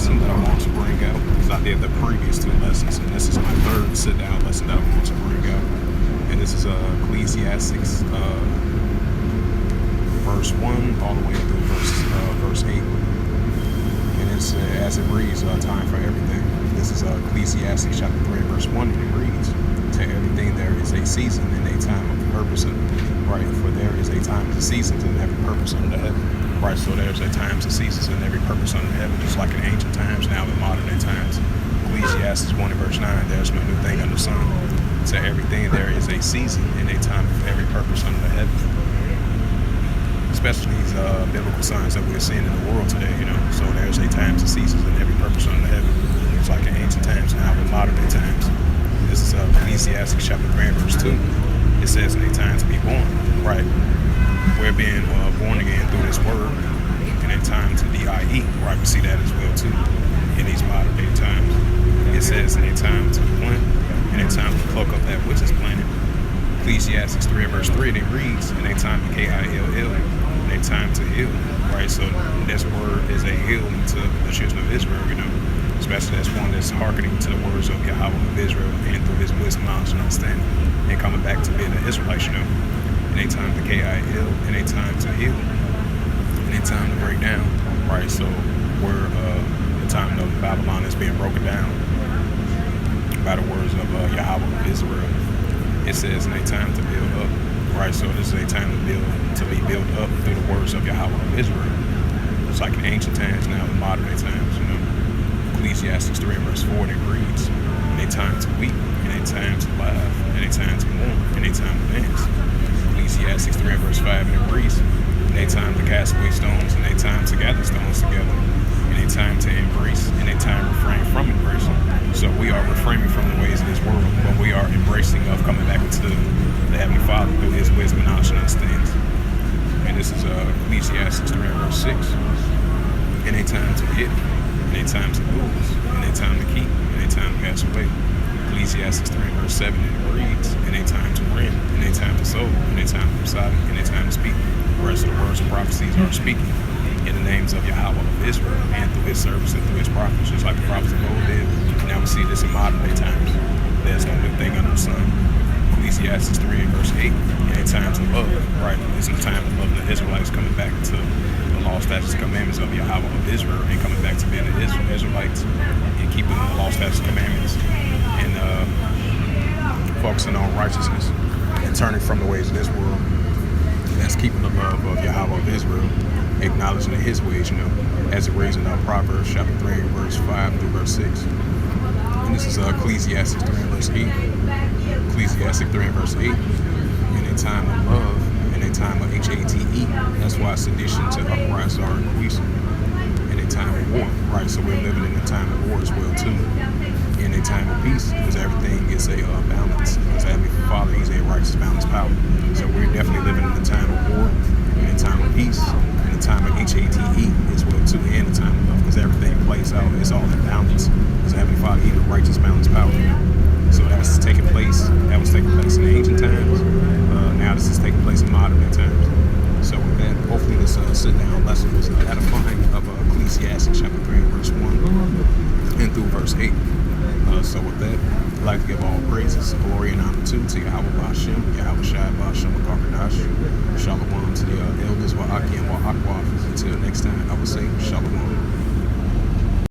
lesson that I want to bring out, because I did the previous two lessons, and this is my third sit-down lesson that I want to bring out. And this is Ecclesiastes, verse 1 all the way through verse 8. And it's as it reads, time for everything. This is Ecclesiastes chapter 3, verse 1, and it reads, "To everything there is a season and a time of purpose." Right, for there is a time to seasons and every purpose under heaven. Right, so there's a time to seasons and every purpose under heaven, just like in ancient times, now in modern day times. Ecclesiastes 1 and verse 9, there's no new thing under the sun. To everything there is a season and a time for every purpose under heaven. Especially these biblical signs that we're seeing in the world today, So there's a time to seasons and every purpose under heaven. It's like in ancient times, now in modern day times. This is Ecclesiastes chapter 3 and verse 2. It says, "In a time to be born." Right. We're being born again through this word, and a time to die. Right. We see that as well too in these modern day times. It says, "In a time to plant, and a time to pluck up that which is planted." Ecclesiastes 3 and verse 3, and it reads, "In a time to kill, and a time to heal." Right. So this word is a healing to the children of Israel. Especially as one that's hearkening to the words of Yahweh of Israel and through his wisdom, knowledge, and understanding, and coming back to being an Israelite, In a time to kill, and a time to heal, and a time to break down, right? So where the time of Babylon is being broken down by the words of Yahweh of Israel. It says in a time to build up, right? So this is a time to be built up through the words of Yahweh of Israel. It's like in ancient times, now in modern day times, Ecclesiastes 3 and verse 4, and it reads, "In a time to weep, and a time to laugh, and a time to mourn, and a time to dance." Ecclesiastes 3 and verse 5, and it reads, "In a time to cast away stones, and a time to gather stones together, and a time to embrace, and a time refrain from embracing." So we are refraining from the ways of this world, but we are embracing of coming back into the Heavenly Father through his wisdom, knowledge, and understanding. And this is Ecclesiastes 3 and verse 6, "In a time to hit, and a time to lose, and a time to keep, and a time to pass away." Ecclesiastes 3 and verse 7, and it reads, "And a time to rend, and a time to sow, and a time to be silent, and a time to speak." The rest of the words of prophecies are speaking in the names of Yahweh of Israel and through his servants and through his prophets, just like the prophets of old did. Now we see this in modern day times. There's no new thing under the sun. Ecclesiastes 3 and verse 8, "And a time to love," right? It's a time to love the Israelites, coming back to the law, statutes, and commandments of Yahweh of Israel, and coming back to being the Israelites and keeping the law, statutes, and commandments, and focusing on righteousness and turning from the ways of this world. And that's keeping the love of Yahweh of Israel, acknowledging his ways, as it reads in Proverbs chapter 3, verse 5 through verse 6. And this is Ecclesiastes 3 and verse 8. Ecclesiastes 3 and verse 8. "In a time of love, and a time of HATE, that's why sedition to uprise are increasing. In a time of war," right? So we're living in a time of war as well too. In a time of peace, because everything is a balance. Because Heavenly Father, he's a righteous, balanced power. So we're definitely living in a time of war, in a time of peace, in a time of HATE as well too, and a time of love, because everything plays out. It's all in balance. Because Heavenly Father, he's a righteous, balanced power. So that was taking place. That was taking place in ancient times. Now this is taking place in modern day times. So with that, hopefully this sit-down lesson was edifying of Ecclesiastes chapter 3 verse 1 and through verse 8. So with that, I'd like to give all praises, glory, and honor to Yahweh Ba'Shem, Yahweh Shai Ba'Shem Akarkadash. Shalom to the elders, Wa'aki and Wa'akwa. Until next time, I will say Shalom.